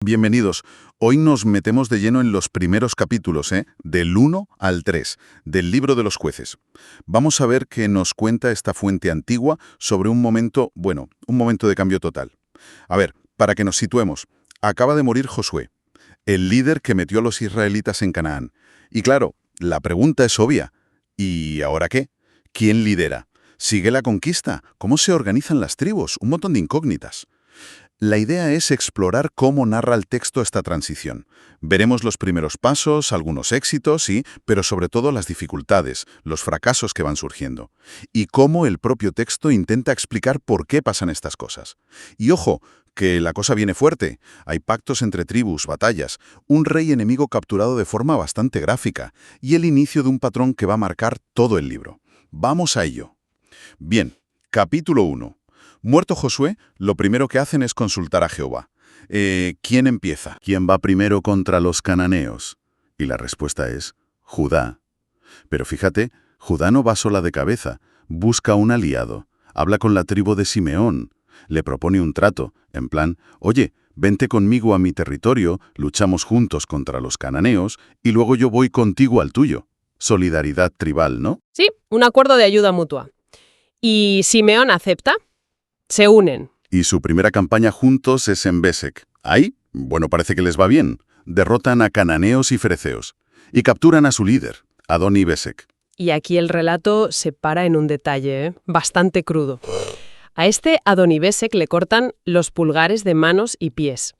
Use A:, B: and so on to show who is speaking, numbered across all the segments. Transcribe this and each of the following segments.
A: Bienvenidos. Hoy nos metemos de lleno en los primeros capítulos, del 1 al 3, del libro de los jueces. Vamos a ver qué nos cuenta esta fuente antigua sobre un momento de cambio total. A ver, para que nos situemos, acaba de morir Josué, el líder que metió a los israelitas en Canaán. Y claro, la pregunta es obvia. ¿Y ahora qué? ¿Quién lidera? ¿Sigue la conquista? ¿Cómo se organizan las tribus? Un montón de incógnitas. La idea es explorar cómo narra el texto esta transición. Veremos los primeros pasos, algunos éxitos, sí, pero sobre todo las dificultades, los fracasos que van surgiendo. Y cómo el propio texto intenta explicar por qué pasan estas cosas. Y ojo, que la cosa viene fuerte. Hay pactos entre tribus, batallas, un rey enemigo capturado de forma bastante gráfica y el inicio de un patrón que va a marcar todo el libro. Vamos a ello. Bien, capítulo 1. Muerto Josué, lo primero que hacen es consultar a Jehová. ¿Quién empieza? ¿Quién va primero contra los cananeos? Y la respuesta es Judá. Pero fíjate, Judá no va sola de cabeza, busca un aliado, habla con la tribu de Simeón, le propone un trato, en plan, oye, vente conmigo a mi territorio, luchamos juntos contra los cananeos y luego yo voy contigo al tuyo. Solidaridad tribal, ¿no?
B: Sí, un acuerdo de ayuda mutua. ¿Y Simeón acepta? Se unen.
A: Y su primera campaña juntos es en Besek. Ahí, parece que les va bien. Derrotan a cananeos y fereceos. Y capturan a su líder, Adoni-Besek.
B: Y aquí el relato se para en un detalle, bastante crudo. A este Adoni-Besek le cortan los pulgares de manos y pies.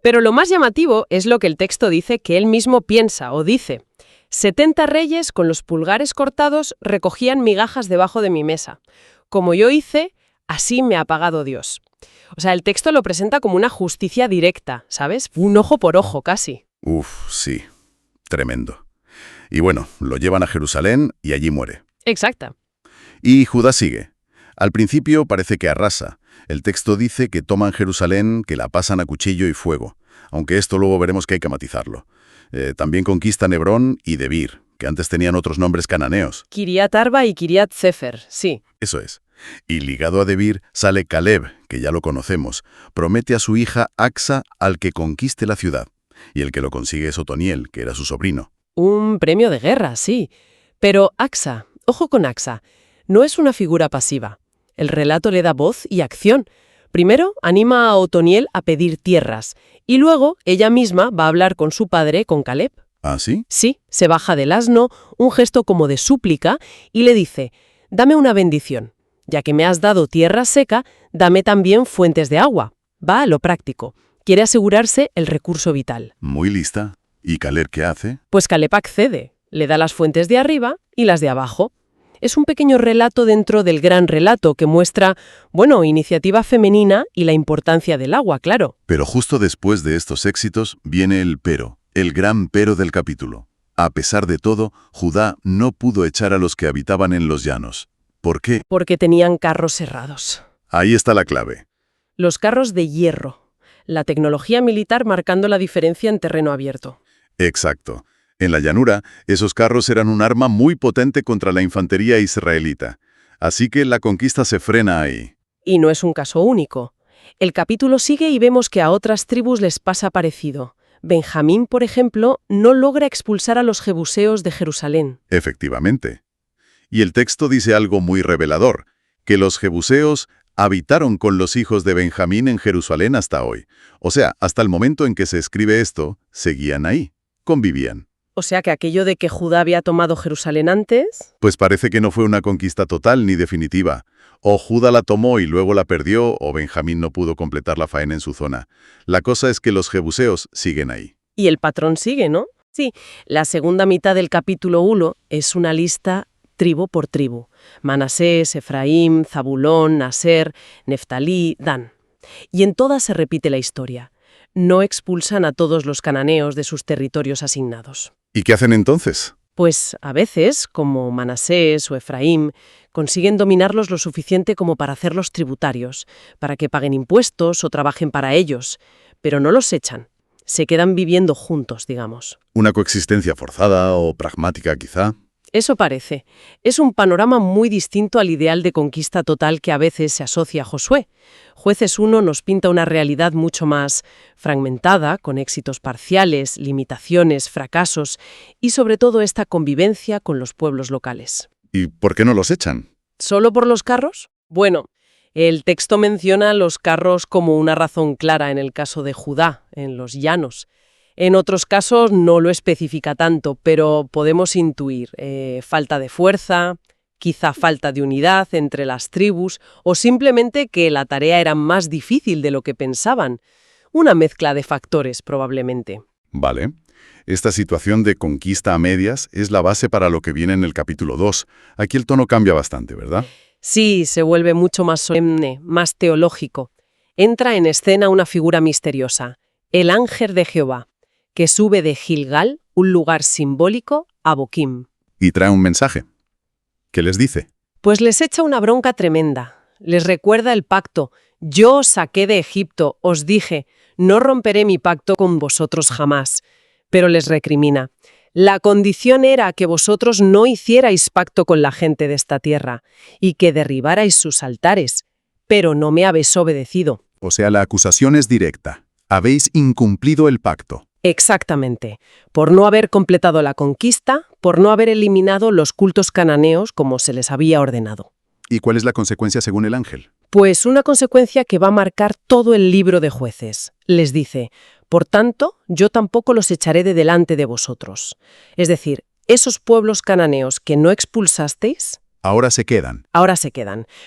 B: Pero lo más llamativo es lo que el texto dice que él mismo piensa o dice. 70 reyes con los pulgares cortados recogían migajas debajo de mi mesa. Como yo hice, así me ha pagado Dios. O sea, el texto lo presenta como una justicia directa, ¿sabes? Un ojo por ojo, casi.
A: Sí. Tremendo. Y lo llevan a Jerusalén y allí muere.
B: Exacta.
A: Y Judá sigue. Al principio parece que arrasa. El texto dice que toman Jerusalén, que la pasan a cuchillo y fuego. Aunque esto luego veremos que hay que matizarlo. También conquistan Hebrón y Debir, que antes tenían otros nombres cananeos.
B: Kiriat Arba y Kiriat Sefer, sí.
A: Eso es. Y ligado a Debir sale Caleb, que ya lo conocemos. Promete a su hija Acsa al que conquiste la ciudad. Y el que lo consigue es Otoniel, que era su sobrino.
B: Un premio de guerra, sí. Pero Acsa, ojo con Acsa, no es una figura pasiva. El relato le da voz y acción. Primero anima a Otoniel a pedir tierras. Y luego ella misma va a hablar con su padre, con Caleb.
A: ¿Ah, sí?
B: Sí, se baja del asno, un gesto como de súplica, y le dice, dame una bendición. Ya que me has dado tierra seca, dame también fuentes de agua. Va a lo práctico. Quiere asegurarse el recurso vital.
A: Muy lista. ¿Y Caleb qué hace?
B: Pues Caleb accede. Le da las fuentes de arriba y las de abajo. Es un pequeño relato dentro del gran relato que muestra, iniciativa femenina y la importancia del agua, claro.
A: Pero justo después de estos éxitos viene el pero, el gran pero del capítulo. A pesar de todo, Judá no pudo echar a los que habitaban en los llanos. ¿Por qué?
B: Porque tenían carros cerrados.
A: Ahí está la clave.
B: Los carros de hierro. La tecnología militar marcando la diferencia en terreno abierto.
A: Exacto. En la llanura, esos carros eran un arma muy potente contra la infantería israelita. Así que la conquista se frena ahí.
B: Y no es un caso único. El capítulo sigue y vemos que a otras tribus les pasa parecido. Benjamín, por ejemplo, no logra expulsar a los jebuseos de Jerusalén.
A: Efectivamente. Y el texto dice algo muy revelador, que los jebuseos habitaron con los hijos de Benjamín en Jerusalén hasta hoy. O sea, hasta el momento en que se escribe esto, seguían ahí, convivían.
B: O sea que aquello de que Judá había tomado Jerusalén antes...
A: Pues parece que no fue una conquista total ni definitiva. O Judá la tomó y luego la perdió, o Benjamín no pudo completar la faena en su zona. La cosa es que los jebuseos siguen ahí.
B: Y el patrón sigue, ¿no? Sí, la segunda mitad del capítulo 1 es una lista tribu por tribu. Manasés, Efraín, Zabulón, Aser, Neftalí, Dan. Y en todas se repite la historia. No expulsan a todos los cananeos de sus territorios asignados.
A: ¿Y qué hacen entonces?
B: Pues a veces, como Manasés o Efraín, consiguen dominarlos lo suficiente como para hacerlos tributarios, para que paguen impuestos o trabajen para ellos, pero no los echan. Se quedan viviendo juntos, digamos.
A: ¿Una coexistencia forzada o pragmática, quizá?
B: eso parece. Es un panorama muy distinto al ideal de conquista total que a veces se asocia a Josué. Jueces 1 nos pinta una realidad mucho más fragmentada, con éxitos parciales, limitaciones, fracasos y sobre todo esta convivencia con los pueblos locales.
A: ¿Y por qué no los echan?
B: ¿Solo por los carros? Bueno, el texto menciona los carros como una razón clara en el caso de Judá, en los llanos. En otros casos no lo especifica tanto, pero podemos intuir falta de fuerza, quizá falta de unidad entre las tribus o simplemente que la tarea era más difícil de lo que pensaban. Una mezcla de factores, probablemente.
A: Vale. Esta situación de conquista a medias es la base para lo que viene en el capítulo 2. Aquí el tono cambia bastante, ¿verdad?
B: Sí, se vuelve mucho más solemne, más teológico. Entra en escena una figura misteriosa, el ángel de Jehová, que sube de Gilgal, un lugar simbólico, a Boquim.
A: Y trae un mensaje. ¿Qué les dice?
B: Pues les echa una bronca tremenda. Les recuerda el pacto. Yo os saqué de Egipto, os dije, no romperé mi pacto con vosotros jamás. Pero les recrimina. La condición era que vosotros no hicierais pacto con la gente de esta tierra y que derribarais sus altares, pero no me habéis obedecido.
A: O sea, la acusación es directa. Habéis incumplido el pacto.
B: Exactamente. Por no haber completado la conquista, por no haber eliminado los cultos cananeos como se les había ordenado.
A: ¿Y cuál es la consecuencia según el ángel?
B: Pues una consecuencia que va a marcar todo el libro de Jueces. Les dice, por tanto, yo tampoco los echaré de delante de vosotros. Es decir, esos pueblos cananeos que no expulsasteis,
A: Ahora se quedan.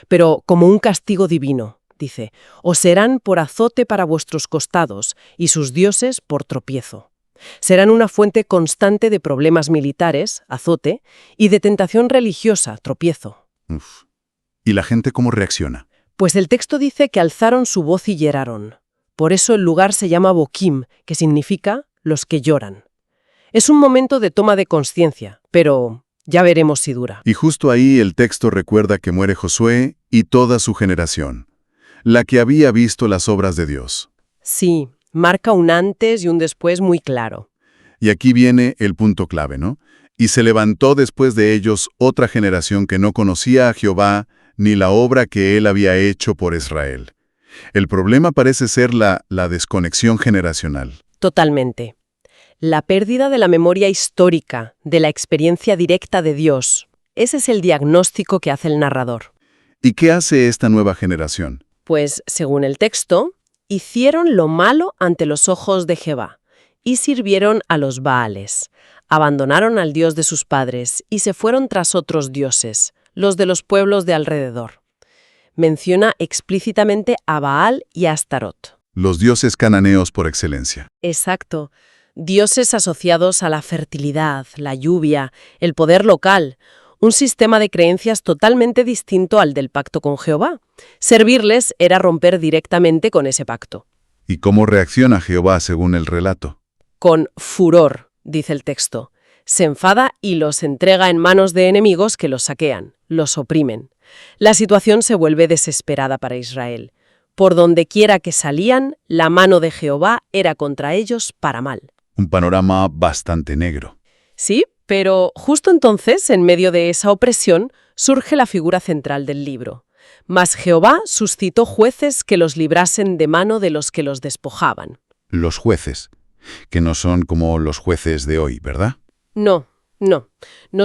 B: pero como un castigo divino. Dice, os serán por azote para vuestros costados y sus dioses por tropiezo. Serán una fuente constante de problemas militares, azote, y de tentación religiosa, tropiezo.
A: Uf. ¿Y la gente cómo reacciona?
B: Pues el texto dice que alzaron su voz y lloraron. Por eso el lugar se llama Boquim, que significa los que lloran. Es un momento de toma de conciencia, pero ya veremos si dura.
A: Y justo ahí el texto recuerda que muere Josué y toda su generación, la que había visto las obras de Dios.
B: Sí, marca un antes y un después muy claro.
A: Y aquí viene el punto clave, ¿no? Y se levantó después de ellos otra generación que no conocía a Jehová ni la obra que él había hecho por Israel. El problema parece ser la desconexión generacional.
B: Totalmente. La pérdida de la memoria histórica, de la experiencia directa de Dios. Ese es el diagnóstico que hace el narrador.
A: ¿Y qué hace esta nueva generación?
B: Pues, según el texto, hicieron lo malo ante los ojos de Jehová y sirvieron a los Baales. Abandonaron al Dios de sus padres y se fueron tras otros dioses, los de los pueblos de alrededor. Menciona explícitamente a Baal y a Astarot.
A: Los dioses cananeos por excelencia.
B: Exacto. Dioses asociados a la fertilidad, la lluvia, el poder local. Un sistema de creencias totalmente distinto al del pacto con Jehová. Servirles era romper directamente con ese pacto.
A: ¿Y cómo reacciona Jehová según el relato?
B: Con furor, dice el texto. Se enfada y los entrega en manos de enemigos que los saquean, los oprimen. La situación se vuelve desesperada para Israel. Por donde quiera que salían, la mano de Jehová era contra ellos para mal.
A: Un panorama bastante negro.
B: Sí, pero justo entonces, en medio de esa opresión, surge la figura central del libro. Mas Jehová suscitó jueces que los librasen de mano de los que los despojaban.
A: Los jueces, que no son como los jueces de hoy, ¿verdad?
B: No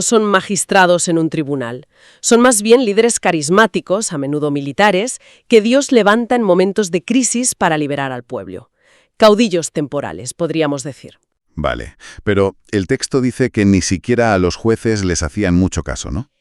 B: son magistrados en un tribunal. Son más bien líderes carismáticos, a menudo militares, que Dios levanta en momentos de crisis para liberar al pueblo. Caudillos temporales, podríamos decir.
A: Vale, pero el texto dice que ni siquiera a los jueces les hacían mucho caso, ¿no?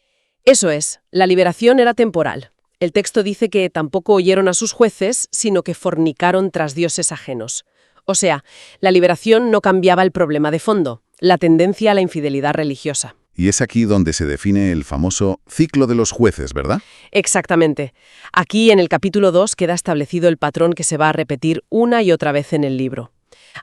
B: Eso es, la liberación era temporal. El texto dice que tampoco oyeron a sus jueces, sino que fornicaron tras dioses ajenos. O sea, la liberación no cambiaba el problema de fondo, la tendencia a la infidelidad religiosa.
A: Y es aquí donde se define el famoso ciclo de los jueces, ¿verdad?
B: Exactamente. Aquí, en el capítulo 2, queda establecido el patrón que se va a repetir una y otra vez en el libro.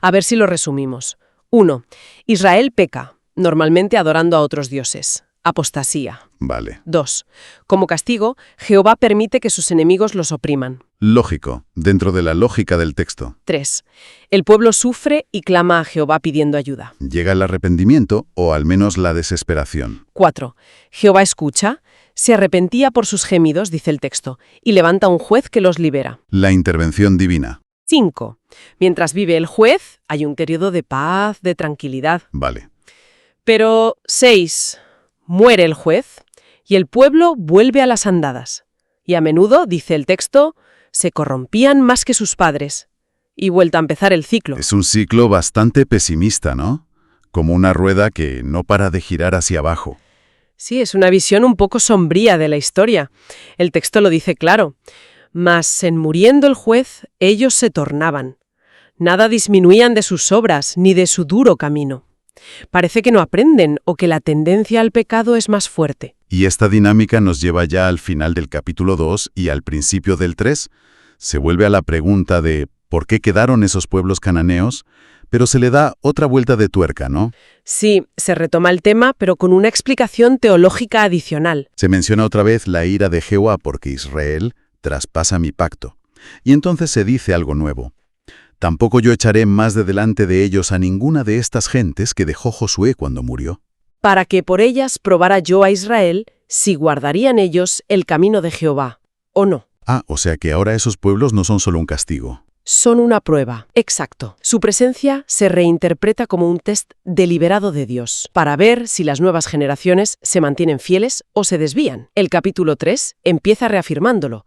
B: A ver si lo resumimos. 1. Israel peca, normalmente adorando a otros dioses. apostasía.
A: Vale.
B: 2. Como castigo, Jehová permite que sus enemigos los opriman.
A: Lógico, dentro de la lógica del texto.
B: 3. El pueblo sufre y clama a Jehová pidiendo ayuda.
A: Llega el arrepentimiento o al menos la desesperación.
B: 4. Jehová escucha, se arrepentía por sus gemidos, dice el texto, y levanta un juez que los libera.
A: La intervención divina.
B: 5. Mientras vive el juez, hay un periodo de paz, de tranquilidad.
A: Vale.
B: Pero 6. Muere el juez y el pueblo vuelve a las andadas. Y a menudo, dice el texto, se corrompían más que sus padres. Y vuelta a empezar el ciclo.
A: Es un ciclo bastante pesimista, ¿no? Como una rueda que no para de girar hacia abajo.
B: Sí, es una visión un poco sombría de la historia. El texto lo dice claro. Mas en muriendo el juez, ellos se tornaban. Nada disminuían de sus obras ni de su duro camino. Parece que no aprenden o que la tendencia al pecado es más fuerte.
A: Y esta dinámica nos lleva ya al final del capítulo 2 y al principio del 3. Se vuelve a la pregunta de ¿por qué quedaron esos pueblos cananeos? Pero se le da otra vuelta de tuerca, ¿no?
B: Sí, se retoma el tema, pero con una explicación teológica adicional.
A: Se menciona otra vez la ira de Jehová porque Israel traspasa mi pacto. Y entonces se dice algo nuevo. Tampoco yo echaré más de delante de ellos a ninguna de estas gentes que dejó Josué cuando murió.
B: Para que por ellas probara yo a Israel si guardarían ellos el camino de Jehová, o no.
A: Ah, o sea que ahora esos pueblos no son solo un castigo.
B: Son una prueba. Exacto. Su presencia se reinterpreta como un test deliberado de Dios, para ver si las nuevas generaciones se mantienen fieles o se desvían. El capítulo 3 empieza reafirmándolo.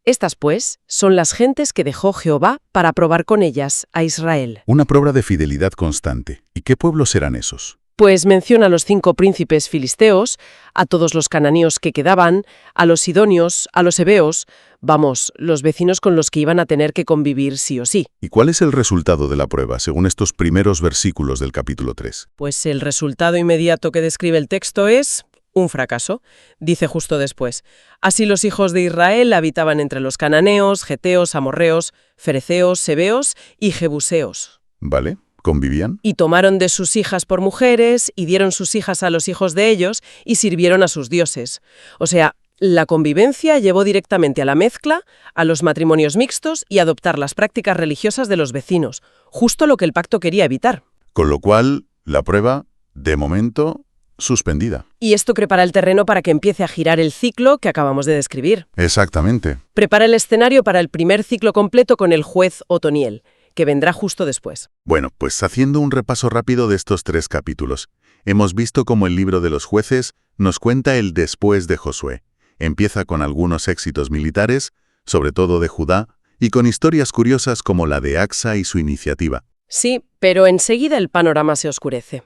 B: Estas, pues, son las gentes que dejó Jehová para probar con ellas a Israel.
A: Una prueba de fidelidad constante. ¿Y qué pueblos serán esos?
B: Pues menciona a los 5 príncipes filisteos, a todos los cananeos que quedaban, a los sidonios, a los heveos, vamos, los vecinos con los que iban a tener que convivir sí o sí.
A: ¿Y cuál es el resultado de la prueba, según estos primeros versículos del capítulo 3?
B: Pues el resultado inmediato que describe el texto es un fracaso. Dice justo después: así los hijos de Israel habitaban entre los cananeos, geteos, amorreos, fereceos, sebeos y jebuseos.
A: ¿Vale? ¿Convivían?
B: Y tomaron de sus hijas por mujeres, y dieron sus hijas a los hijos de ellos, y sirvieron a sus dioses. O sea, la convivencia llevó directamente a la mezcla, a los matrimonios mixtos y a adoptar las prácticas religiosas de los vecinos, justo lo que el pacto quería evitar.
A: Con lo cual, la prueba, de momento, suspendida.
B: Y esto prepara el terreno para que empiece a girar el ciclo que acabamos de describir.
A: Exactamente.
B: Prepara el escenario para el primer ciclo completo con el juez Otoniel, que vendrá justo después.
A: Bueno, pues haciendo un repaso rápido de estos 3 capítulos, hemos visto cómo el libro de los jueces nos cuenta el después de Josué. Empieza con algunos éxitos militares, sobre todo de Judá, y con historias curiosas como la de Acsa y su iniciativa.
B: Sí, pero enseguida el panorama se oscurece.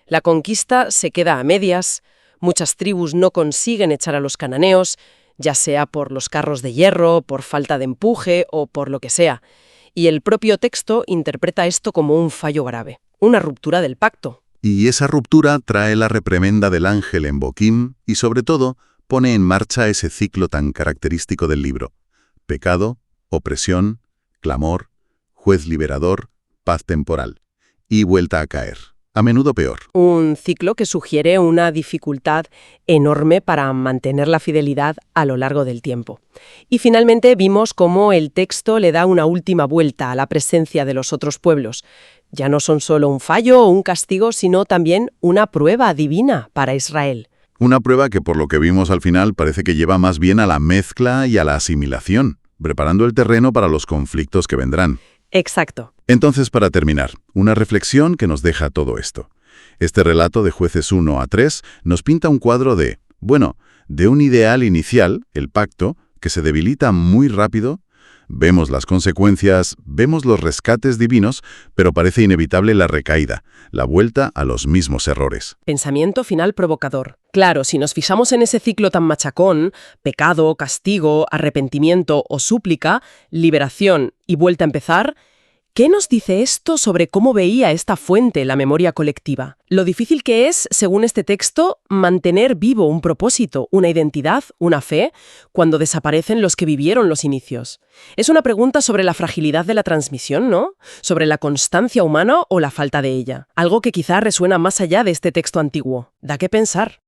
B: La conquista se queda a medias, muchas tribus no consiguen echar a los cananeos, ya sea por los carros de hierro, por falta de empuje o por lo que sea. Y el propio texto interpreta esto como un fallo grave, una ruptura del pacto.
A: Y esa ruptura trae la reprimenda del ángel en Boquim y, sobre todo, pone en marcha ese ciclo tan característico del libro: pecado, opresión, clamor, juez liberador, paz temporal y vuelta a caer. A menudo peor.
B: Un ciclo que sugiere una dificultad enorme para mantener la fidelidad a lo largo del tiempo. Y finalmente vimos cómo el texto le da una última vuelta a la presencia de los otros pueblos. Ya no son solo un fallo o un castigo, sino también una prueba divina para Israel.
A: Una prueba que, por lo que vimos al final, parece que lleva más bien a la mezcla y a la asimilación, preparando el terreno para los conflictos que vendrán.
B: Exacto.
A: Entonces, para terminar, una reflexión que nos deja todo esto. Este relato de Jueces 1 a 3 nos pinta un cuadro de un ideal inicial, el pacto, que se debilita muy rápido. Vemos las consecuencias, vemos los rescates divinos, pero parece inevitable la recaída, la vuelta a los mismos errores.
B: Pensamiento final provocador. Claro, si nos fijamos en ese ciclo tan machacón, pecado, castigo, arrepentimiento o súplica, liberación y vuelta a empezar, ¿qué nos dice esto sobre cómo veía esta fuente la memoria colectiva? Lo difícil que es, según este texto, mantener vivo un propósito, una identidad, una fe, cuando desaparecen los que vivieron los inicios. Es una pregunta sobre la fragilidad de la transmisión, ¿no? Sobre la constancia humana o la falta de ella. Algo que quizá resuena más allá de este texto antiguo. Da que pensar.